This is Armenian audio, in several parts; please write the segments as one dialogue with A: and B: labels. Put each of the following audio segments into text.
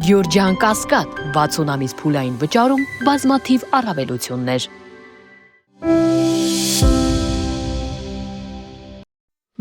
A: Գյորջյան Կասկադ 60 ամիս փուլային վճարում բազմաթիվ առավելություններ։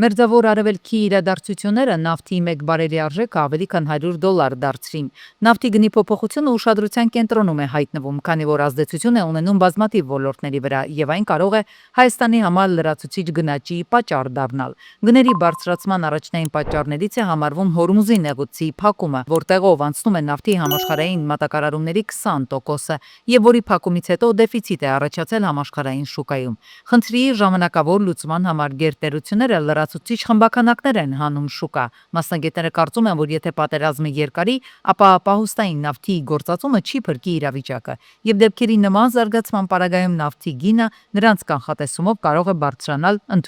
B: Մերձավոր արևելքի իրադարձությունները նավթի մեկ բարելի արժեքը ավելի քան $100 դարձրին։ Նավթի գնի փոփոխությունը ուշադրության կենտրոնում է հայտնվում, քանի որ ազդեցություն է ունենում բազմաթիվ ոլորտների վրա, եւ այն կարող է Հայաստանի համար լրացուցիչ գնաճի պատճառ դառնալ։ Գների բարձրացման առաջնային պատճառներից է համարվում Հորմուզի նեղուցի փակումը, որտեղով անցնում է նավթի համաշխարհային մատակարարումների 20%-ը, եւ որի փակումից հետո դեֆիցիտ է առաջացել համաշխարհային շուկայում։ Խնդրի ժամանակավոր լուծման համար գերտերությունները լրացուցիչ խմբականակներ են հանում շուկա։ Մասնագետները կարծում են, որ եթե պատերազմը երկարի, ապա պահուստային նավթի գործածումը չի փրկի իրավիճակը, եւ դեպքերի նման զարգացման պարագայում նավթի գինը նրանց կանխատեսումով կարող է բարձրանալ ընդհանուր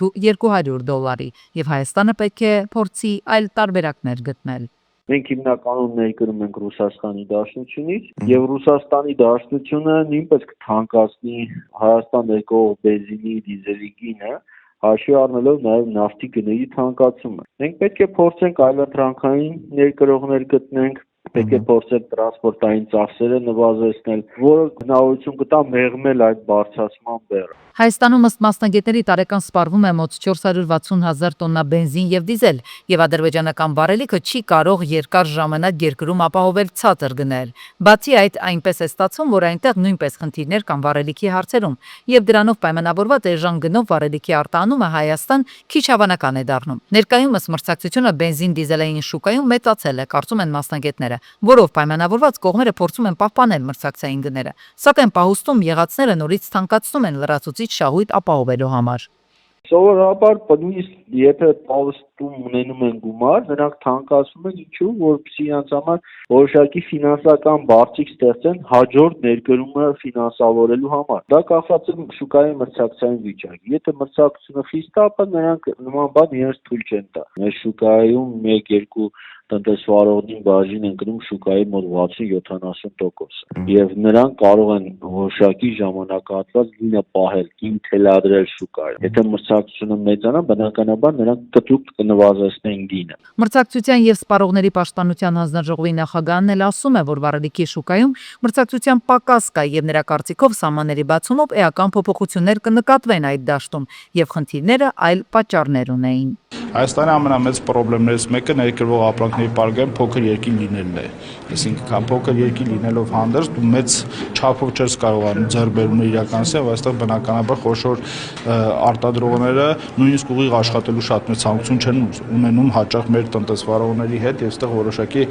B: $200, եւ Հայաստանը պետք է փորձի այլ տարբերակներ գտնել։
C: Մենք հիմնականում ներկրում ենք Ռուսաստանի Դաշնությունից եւ Ռուսաստանի Դաշնությունը նույնպես կթանկացնի Հայաստան եկող բենզինի, դիզելի գինը, հաշվի առնելով նաեւ նավթի գների թանկացումը։ Մենք պետք է փորձենք այլընտրանքային ներկրողներ գտնենք, պետք է փորձենք տրանսպորտային ծախսերը նվազեցնել, որը հնարավորություն կտա մեղմել այդ բարձրացման բեռը։
B: Հայաստանում ըստ մասնագետների տարեկան սպառվում է մոտ 460,000 տոննա բենզին եւ դիզել, եւ ադրբեջանական վառելիքը չի կարող երկար ժամանակ երկրում ապահովել ցածր գնել։ Բացի այդ, այնպես է ստացվում, որ այնտեղ նույնպես խնդիրներ կան վառելիքի հարցերում, եւ դրանով պայմանավորված էժան գնով վառելիքի արտահանումը Հայաստան քիչ հավանական է դառնում։ Ներկայումս մրցակցությունը բենզին-դիզելային շուկայում մեծացել է, կարծում են մասնագետները, որով պայմանավորված կողմերը փորձում են պահպանել մրցակցային գները, սակայն պահուստում եղածները նորից թանկացնում են լրացուցիչ շահույթ ապահովելու համար։
C: Սովորաբար նույնիսկ եթե պահուստում ունենում են գումար, նրանք թանկացնում են ինչու, որպեսզի իրենց համար որոշակի ֆինանսական բարձիկ ստեղծեն հաջորդ ներկրումը ֆինանսավորելու համար։ Դա կախված է շուկայի մրցակցային վիճակի։ Եթե մրցակցությունը խիստ է, ապա նրանք նման բան իրենց թույլ չեն տա։ Մեր շուկայում 1-2 տնտեսվարողների բաժին են գնում շուկայի մոտ 60-70%, եւ նրանք կարող են որոշակի ժամանակահատված գինը պահել, գին թելադրել շուկայում։ Եթե մրցակցությունը մեծանա, բնականաբար նրանք կտրուկ կնվազեցնեն գինը։
B: Մրցակցության եւ սպառողների պաշտպանության հանձնաժողովի նախագահն էլ ասում է, որ վառելիքի շուկայում մրցակցության պակաս կա եւ նրա կարծիքով սահմանների բացումով էական փոփոխություններ կնկատվեն այդ դաշտում եւ խնդիրները այլ պատճառներ ունեին։
D: Հայաստանի ամենամեծ խնդիրներից մեկը ներկրվող ապրանքների պարագայում փոքր երկիր լինելն է։ Այսինքն փոքր երկիր լինելով հանդերձ դու մեծ չափով չես կարողանում ձեռքբերումներ իրականացնել, այստեղ բնականաբար խոշոր արտադրողները նույնիսկ ուղիղ աշխատելու շատ մեծ ցանկություն չեն ունենում հաճախ մեր տնտեսվարողների հետ, եւ այստեղ որոշակի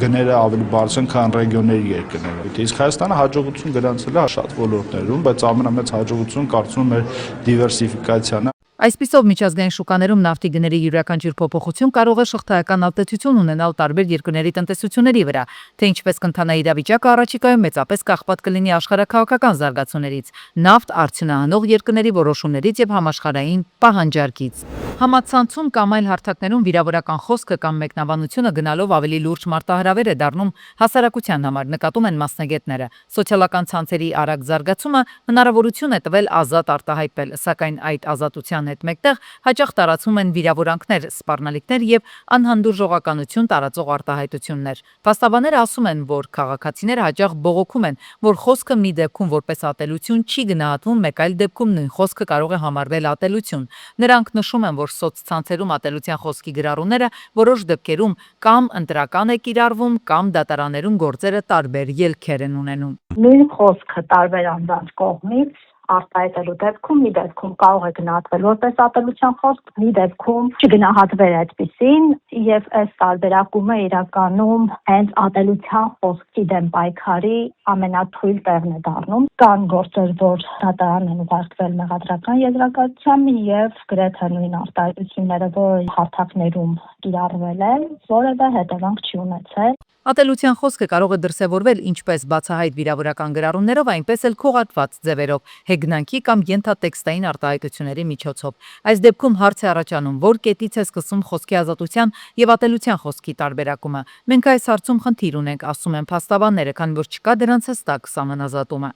D: գները ավելի բարձր են, քան ռեգիոնների երկրներում։ Իսկ Հայաստանը հաջողություն գրանցել է շատ ոլորտներում, բայց ամենամեծ հաջողությունը կարծում եմ մեր դիվերսիֆիկացիան է։
B: Այսպիսով միջազգային շուկաներում նավթի գների յուրաքանչյուր փոփոխություն կարող է շղթայական ազդեցություն ունենալ տարբեր երկրների տնտեսությունների վրա, թե ինչպես կընթանա իրավիճակը առաջիկայում մեծապես կախված կլինի աշխարհաքաղաքական զարգացումներից, նավթ արդյունահանող երկրների որոշումներից եւ համաշխարհային պահանջարկից։ Համացանցում կամ այլ հարթակներում վիրավորական խոսքը կամ մեկնաբանությունը գնալով ավելի լուրջ մարտահրավեր է դառնում հասարակության համար, նկատում են մասնագետները։ Սոցիալական ցանցերի արագ զարգացումը հնարավորություն է տվել ազատ արտահայտվել, սակայն այդ ազատության հետ մեկտեղ հաճախ տարածվում են վիրավորանքներ, սպառնալիքներ եւ անհանդուրժողականություն տարածող արտահայտություններ։ Փաստաբանները ասում են, որ քաղաքացիները հաճախ բողոքում են, որ խոսքը մի դեպքում որպես ատելություն չի գնահատվում, մեկ այլ դեպքում նույն խոսքը կարող է համարվել ատելություն։ Նրանք նշում են, որ սոցցանցերում ատելության խոսքի գրառումները որոշ դեպքերում կամ ընտրական է կիրառվում, կամ դատարաններում գործերը տարբեր ելքեր են ունենում։
E: Նույն խոսքը տարբեր անձանց կողմից արտահայտելու դեպքում մի դեպքում կարող է գնահատվել որպես ատելության խոսք, մի դեպքում չգնահատվել այդպիսին, եւ այս տարբերակումը իրականում հենց ատելության խոսքի դեմ պայքարի ամենաթույլ տեղն է դառնում։ Կան գործեր, որ դատարան են ուղարկվել մեղադրական եզրակացությամբ եւ գրեթե նույն արտահայտությունները, որ հարթակներում կիրառվել են, որևէ հետևանք չի ունեցել։
B: Ատելության խոսքը կարող է դրսևորվել ինչպես բացահայտ վիրավորական գրառումներով, այնպես էլ քողարկված ձևերով, հեգնանքի կամ ենթատեքստային արտահայտությունների միջոցով։ Այս դեպքում հարց է առաջանում, որ կետից է սկսում խոսքի ազատության եւ ատելության խոսքի տարբերակումը։ Մենք այս հարցում խնդիր ունենք, ասում են փաստաբանները, քանի որ չկա դրանց հստակ սահմանազատումը։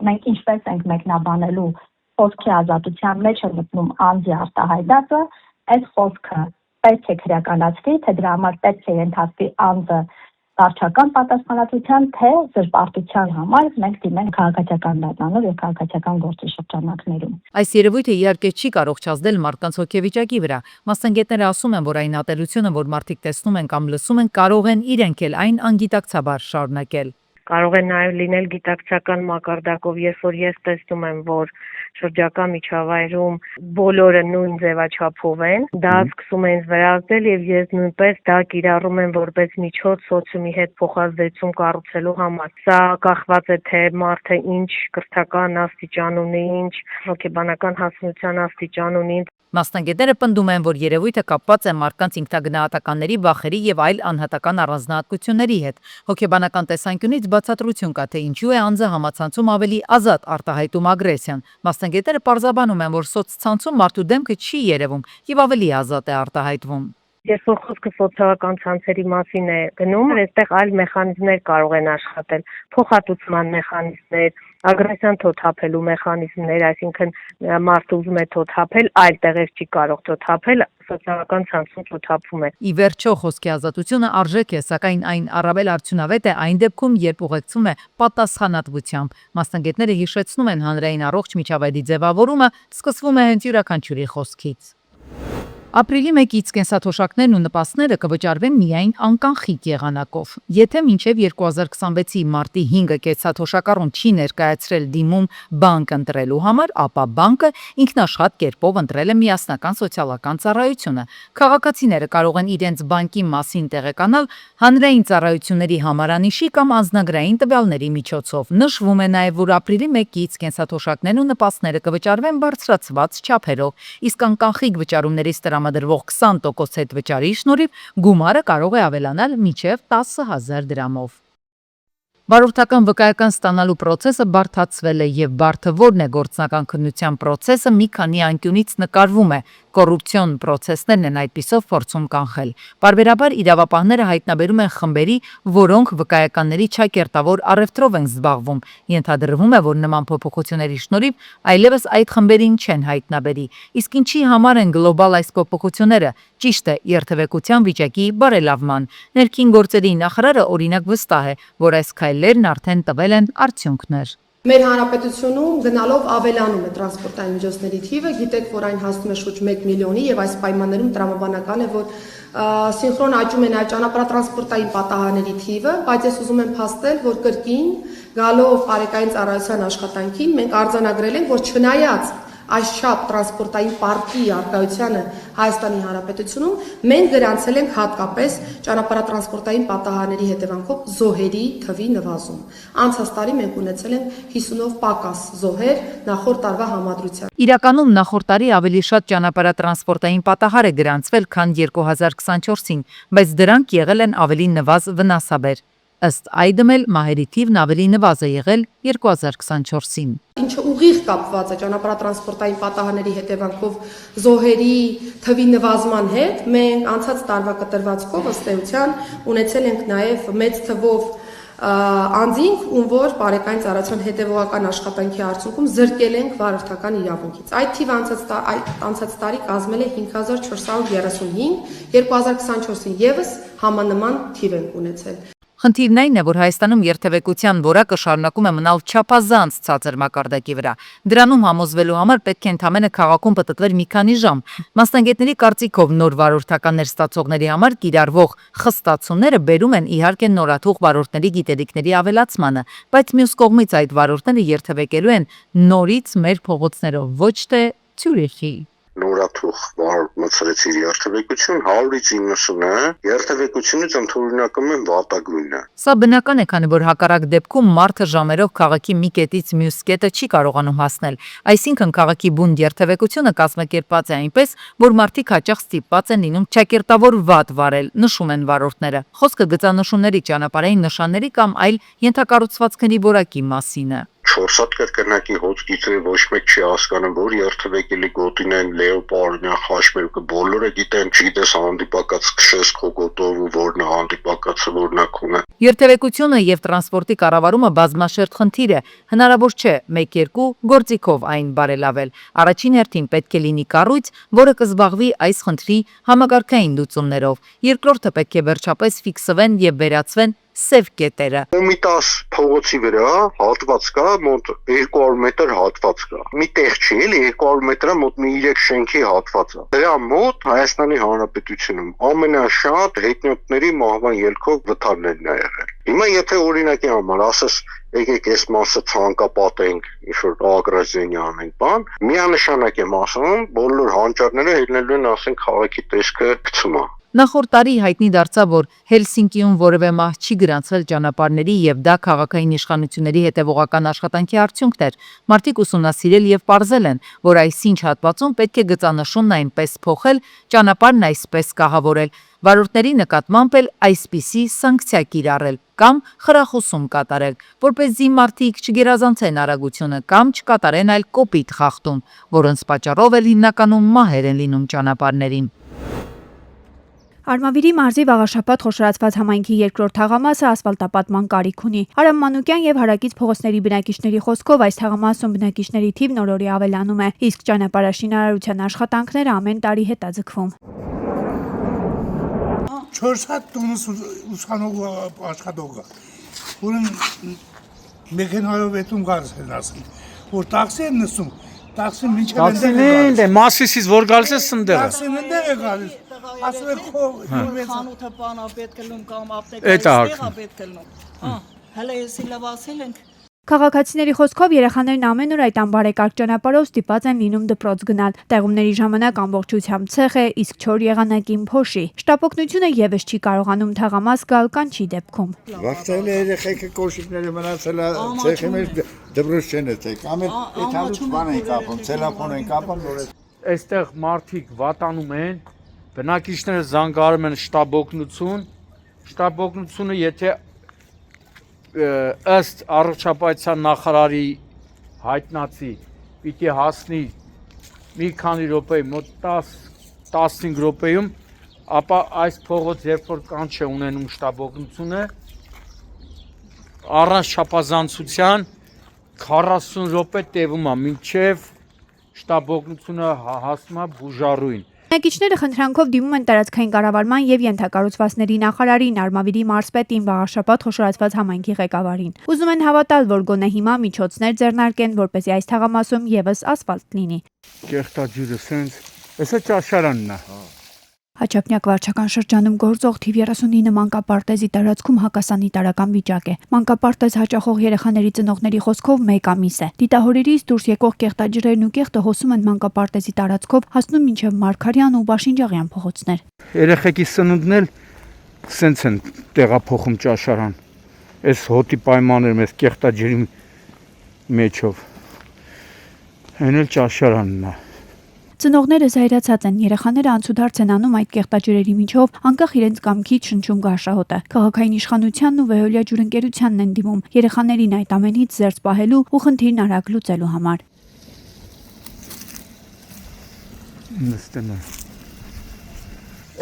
E: Մենք ինչպես ենք մեկնաբանելու խոսքի ազատության մեջ է մտնում անձի արտահայտածը, այս խոսքը պետք է քրեականացվի, թե դրա համար պետք է ենթարկվի անձը վարչական պատասխանատվության, թե զրպարտության համար մենք դիմենք քաղաքացիական դատարանով եւ քաղաքացիական գործի շրջանակներում։
B: Այս երևույթը իհարկե չի կարող չազդել մարդկանց հոգեվիճակի վրա։ Մասնագետները ասում են, որ այն ատելությունը, որ մարդիկ տեսնում են կամ լսում են, կարող են իրենք էլ այն անգիտակցաբար շարունակել։
F: Կարող է նաև լինել գիտակցական մակարդակով, երբ որ ես տեսնում եմ, որ շրջակա միջավայրում բոլորը նույն ձևաչափով են, դա սկսում է ինձ վրազդել եւ ես նույնպես դա կիրառում եմ որպես միջոց սոցիումի հետ փոխազդեցություն կառուցելու համար։ Սա կախված է թե մարդը ինչ կրթական աստիճան ունի, ինչ հոգեբանական հասունության աստիճան ունի։
B: Մասնագետները պնդում են, որ երևույթը կապված է մարդկանց ինքնագնահատականների, վախերի եւ այլ անհատական առանձնահատկությունների հետ։ Հոգեբանական տեսանկյունից բացատրություն կա, թե ինչու է անձը համացանցում ավելի ազատ արտահայտում ագրեսիան։ Մասնագետները պարզաբանում են, որ սոցցանցում մարդու դեմքը չի երևում եւ ավելի ազատ է արտահայտվում։
F: Ես որ խոսքը սոցիալական ցանցերի մասին է գնում, այստեղ այլ մեխանիզմներ կարող են աշխատել, փոխհատուցման մեխանիզմներ, ագրեսիան թոթափելու մեխանիզմներ, այսինքն մարդը ուզում է թոթափել, այլ տեղեր չի կարող թոթափել, սոցիալական ցանցում թոթափում է։
B: Ի վերջո խոսքի ազատությունը արժեք է, սակայն այն առավել արդյունավետ է այն դեպքում, երբ ուղեկցում է պատասխանատվությամբ։ Մասնագետները հիշեցնում են, հանրային առողջ միջավայրի ձևավորումը սկսվում է հենց յուրաքանչյուրի խոսքից։ Ապրիլի 1-ից կենսաթոշակներն ու նպաստները կվճարվեն միայն անկանխիկ եղանակով։ Եթե մինչև 2026-ի մարտի 5-ը կենսաթոշակառուն չի ներկայացրել դիմում բանկ ընտրելու համար, ապա բանկը ինքնաշխատ կերպով ընտրել է միասնական սոցիալական ծառայությունը։ Քաղաքացիները կարող են իրենց բանկի մասին տեղեկանալ հանրային ծառայությունների համարանիշի կամ անձնագրային տվյալների միջոցով։ Նշվում է նաև, որ ապրիլի 1-ից կենսաթոշակներն ու նպաստները կվճարվեն բարձրացված չափերով, իսկ անկանխիկ վճարումներից տրամադրվող 20% հետ վճարի շնորհիվ գումարը կարող է ավելանալ մինչև 10,000 դրամով։ Վարորդական վկայական ստանալու process-ը բարդացվել է եւ բարդը որն է գործնական քննության process-ը մի քանի անկյունից նկարվում է։ Կոռուպցիոն process-ներն են այդպիսով փորձում կանխել։ Պարբերաբար իրավապահները հայտնաբերում են խմբերի, որոնք վկայականների չակերտավոր առևտրով են զբաղվում։ Ենթադրվում է, որ նման փոփոխությունների շնորհիվ այլևս այդ խմբերին չեն հայտնաբերի։ Իսկ ինչի համար են գլոբալ այս փոփոխությունները։ Ճիշտ է, երթևեկության վիճակի բարելավման։ Ներքին գործերի նախարարը օրինակ վստահ է, որ այս քայլերն արդեն տվել են արդյունքներ։
G: Մեր հանրապետությունում գնալով ավելանում է տրանսպորտային միջոցների թիվը, գիտեք, որ այն հասնում է շուրջ 1 միլիոնի եւ այս պայմաններում տրամաբանական է, որ սինխրոն աճում է նաեւ ճանապարհատրանսպորտային պատահարների թիվը, բայց ես ուզում եմ փաստել, որ կրկին գալով բարեկային ծառայության աշխատանքին մենք արձանագրել ենք, որ չնայած այս չափ տրանսպորտային պարկի արկայությանը Հայաստանի Հանրապետությունում մենք գրանցել ենք հատկապես ճանապարհատրանսպորտային պատահարների հետևանքով զոհերի թվի նվազում։ Անցած տարի մենք ունեցել ենք 50-ով պակաս զոհեր նախորդ տարվա համադրությամբ։
B: Իրականում նախորդ տարի ավելի շատ ճանապարհատրանսպորտային պատահար է գրանցվել, քան 2024-ին, բայց դրանք եղել են ավելի նվազ վնասաբեր։ Ըստ այդմ էլ մահերի թիվն ավելի նվազ է եղել 2024-ին։
G: Ինչը ուղիղ կապված է ճանապարհատրանսպորտային պատահարների հետևանքով զոհերի թվի նվազման հետ, մենք անցած տարվա կտրվածքով ըստ էության ունեցել ենք նաև մեծ թվով անձինք, ում որ բարեկային ծառայության հետևողական աշխատանքի արդյունքում զրկել ենք վարորդական իրավունքից։ Այդ թիվը անցած տարի կազմել է 5435, 2024-ին եւս համանման թիվ ենք ունեցել։
B: Խնդիրն այն է, որ Հայաստանում երթևեկության որակը շարունակում է մնալ չափազանց ցածր մակարդակի վրա։ Դրանում համոզվելու համար պետք է ընդամենը քաղաքում պտտվեր մի քանի ժամ։ Մասնագետների կարծիքով նոր վարորդականներ ստացողների համար կիրառվող խստացումները բերում են իհարկե նորաթուխ վարորդների գիտելիքների ավելացմանը, բայց մյուս կողմից այդ վարորդները երթևեկելու են նորից մեր փողոցներով, ոչ թե Ցյուրիխի։
H: Նորաթուխ վարորդ մցրեցիր երթևեկություն 100-ից 90-ը, երթևեկությունից ընդօրինակում են վատագույնը։
B: Սա բնական է, քանի որ հակառակ դեպքում մարդը ժամերով քաղաքի մի կետից մյուս կետը չի կարողանում հասնել։ Այսինքն քաղաքի բուն երթևեկությունը կազմակերպված է այնպես, որ մարդիկ հաճախ ստիպված են լինում չակերտավոր վատ վարել, նշում են վարորդները։ Խոսքը գծանշումների, ճանապարհային նշանների կամ այլ ենթակառուցվածքների որակի մասին է։
H: 4 հատ կրկնակի հոսքիցը ոչ մեկ չի հասկանում, որ երթևեկելի գոտին են լեոպարդնյա խաշմերուկը բոլորը գիտեն, չգիտես հանդիպակաց քշես քոգոտով ու որն է հանդիպակացը, որն է քունը։
B: Երթևեկությունը եւ տրանսպորտի կառավարումը բազմաշերտ խնդիր է, հնարավոր չէ 1-2 գործիքով այն բարելավել։ Առաջին հերթին պետք է լինի կառույց, որը կզբաղվի այս խնդրի համագարկային լուծումներով։ Երկրորդը պետք է վերջապես ֆիքսվեն եւ վերացվեն սև կետերը։
H: Մի 10 փողոցի վրա հատված կա, մոտ 200 մետր հատված կա։ Մի տեղ չի, էլի 200 մետրը մոտ մի 3 շենքի հատված է։ Դրա մոտ Հայաստանի Հանրապետությունում ամենաշատ հետնյոթների մահվան ելքով վթարներն է եղել։ Հիմա եթե օրինակի համար ասես եկեք այս մասը ցանկապատենք, ինչ-որ ագրազենի անենք, բան, միանշանակ եմ ասում, բոլոր հանճարները ելնելու են, ասենք, քաղաքի տեսքը գցում է։
B: Նախորդ տարի հայտնի դարձավ, որ Հելսինկիում որևէ մահ չի գրանցվել ճանապարհների եւ դա քաղաքային իշխանությունների հետևողական աշխատանքի արդյունքն էր։ Մարդիկ ուսումնասիրել եւ պարզել են, որ այս ինչ հատվածում պետք է գծանշումն այնպես փոխել, ճանապարհն այսպես կահավորել, վարորդների նկատմամբ էլ այսպիսի սանկցիա կիրառել կամ խրախուսում կատարել, որպեսզի մարդիկ չգերազանցեն արագությունը կամ չկատարեն այլ կոպիտ խախտում, որոնց պատճառով էլ հիմնականում մահեր են լինում ճանապարհներին։
I: Արմավիրի մարզի վաղաշաբաթ խոշորացված համայնքի երկրորդ թաղամասը ասֆալտապատման կարիք ունի։ Արամ Մանուկյան եւ հարակից փողոցների բնակիչների խոսքով այս թաղամասում բնակիչների թիվն օրորի ավելանում է, իսկ ճանապարհաշինարարության աշխատանքները ամեն տարի հետաձգվում։
J: 400 տոնս ուսանող աշխատող կա, որն մեքենայով էտում գալիս են ասում, որ տաքսի են նստում, տաքսին մինչև
K: այնտեղ է Մասիսից որ գալիս է սնդերը։
J: Տաքսին այնտեղ է գալիս, ասում է
L: խանութը բանա պետք է լում կամ ապտեկը պետք է լում։ Հələ էսի լավացել ենք։
I: Քաղաքացիների խոսքով երեխաներն ամեն օր այդ անբարեկարգ ճանապարհով ստիպված են լինում դպրոց գնալ։ Տեղումների ժամանակ ամբողջությամբ ցեխ է, իսկ չոր եղանակին փոշի։ Շտապօգնությունը եւս չի կարողանում թաղամաս գալ կանչի դեպքում։
J: Վախտել է երեխեքը կոշիկները մնացել է ցեխի մեջ դպրոց չեն եկել։ Ամեն այդ հանդուց բան են կապում, տելեֆոն են կապում, որ
K: Այստեղ մարդիկ վատանում են, բնակիչները զանգարում են շտապօգնությունը, եթե ըստ առողջապահության նախարարի հայտնածի պիտի հասնի մի քանի րոպեի, մոտ 10-15 րոպեում, ապա այս փողոց երբ որ կանչ է ունենում շտապօգնությունը, առանց չափազանցության 40 րոպե տևում է, մինչև շտապօգնությունը հասնում է Բուժառույն։
I: Բնակիչները խնդրանքով դիմում են տարածքային կառավարման եւ ենթակառուցվածքների նախարարին, Արմավիրի մարզպետին, վաղաշաբաթ խոշորացված համայնքի ղեկավարին։ Ուզում են հավատալ, որ գոնե հիմա միջոցներ ձեռնարկեն, որպեսզի այս թաղամասում եւս ասֆալտ լինի։
K: Կեղտաջուրը սենց, էսա ճաշարանն է։
I: Հաչափնյակ վարչական շրջանում գործող թիվ 39 մանկապարտեզի տարածքում հակասանիտարական վիճակ է։ Մանկապարտեզ հաճախող երեխաների ծնողների խոսքով 1 ամիս է։ Դիտահորերից դուրս եկող կեղտաջրերն ու կեղտը հոսում են մանկապարտեզի տարածքով, հասնում մինչև Մարգարյան ու Բաշինջաղյան փողոցներ։
K: Երեխեքի սնունդն էլ սենց են տեղափոխում ճաշարան։ Այս հոտի պայմաններում, այս կեղտաջրի մեջով։ Այն էլ ճաշարանն է։
I: Ծնողները զայրացած են, երեխաները անցուդարձ են անում այդ կեղտաջրերի միջով, անկախ իրենց կամքից շնչում գարշահոտը։ Քաղաքային իշխանությանն ու Վեոլիա ջուրընկերությանն են դիմում երեխաներին այդ ամենից զերծ պահելու ու խնդիրն արագ լուծելու համար։
K: Նստեն։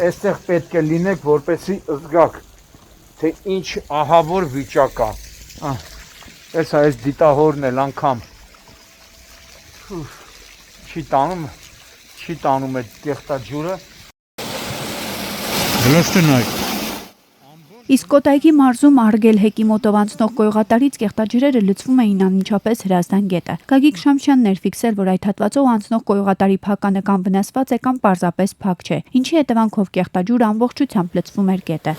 K: Այստեղ պետք է լինեք, որպեսզի զգաք, թե ինչ ահավոր վիճակ է։ Այս դիտահորն էլ անգամ չի տանում այդ կեղտաջուրը։ Լստենայք։
I: Իսկ Կոտայքի մարզում Արգել-Հեկի մոտով անցնող գոյղատարից կեղտաջրերը լցվում էին անմիջապես Հրազդան գետը։ Գագիկ Շամշյանն էր ֆիքսել, որ այդ հատվածով անցնող գոյղատարի փականը կամ վնասված է կամ պարզապես փակ չէ, ինչի հետևանքով կեղտաջուրը ամբողջությամբ լցվում էր գետը։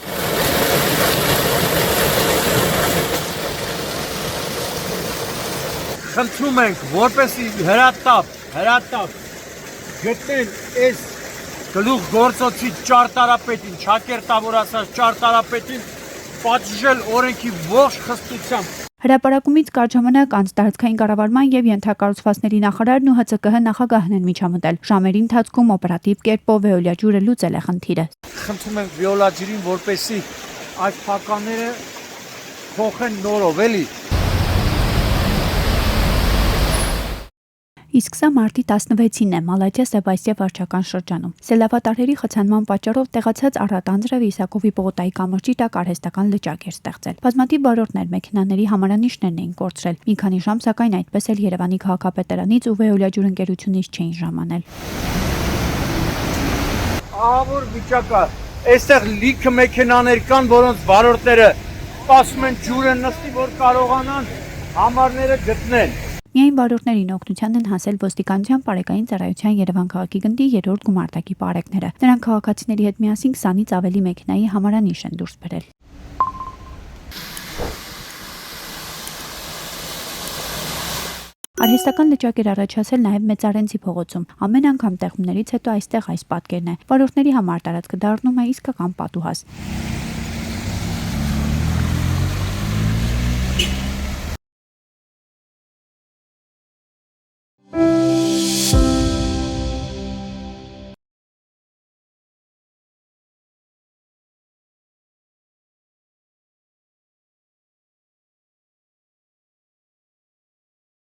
K: Խնդրում ենք, որպեսզի հրատապ գտնեն այս գլուխ գործոցի ճարտարապետին, Չակերտավոր ասած ճարտարապետին պատժել օրենքի ողջ խստությամբ։
I: Հրապարակումից կարճ ժամանակ անց տարածքային կառավարման եւ ենթակառուցվածքների նախարարն ու ՀՑԿՀ նախագահն են միջամտել։ Ժամերի ընթացքում օպերատիվ կերպով Վեոլիա ջուրը լուծել է խնդիրը։
K: Խնդրում ենք Վեոլիա ջրին, որպեսզի այս փականները փոխեն նորով, էլի։
I: Իսկ սա մարտի 16-ին է Մալաթիա Սեբաստիա վարչական շրջանում։ Սելավատարների խցանման պատճառով տեղացած Առատանձրև Իսակովի պողոտայի կամրջի տակ արհեստական լճակ էր ստեղծել։ Բազմաթիվ վարորդներ մեքենաների համարանիշներն էին կորցրել։ Մի քանի ժամ սակայն այդպես էլ Երևանի քաղաքապետարանից ու Վեոլիա ջուրընկերությունից չէին ժամանել։
K: Ահավոր վիճակա, այստեղ լիքը մեքենաներ կան, որոնց վարորդները սպասում են ջուրը նստի, որ կարողանան համարները գտնել։
I: Միայն վարորդներին օգնության են հասել ոստիկանության բարեկային ծառայության Երևան քաղաքի գնդի 3-րդ գումարտակի պարեկները։ Նրանք քաղաքացիների հետ միասին 20-ից ավելի մեքենայի համարանիշ են դուրս բերել։ Արհեստական լճակ էր առաջացել նաև Մեծարենցի փողոցում։ Ամեն անգամ տեղումներից հետո այստեղ այս պատկերն է։ Վարորդների համար տարածքը դառնում է իսկական պատուհաս։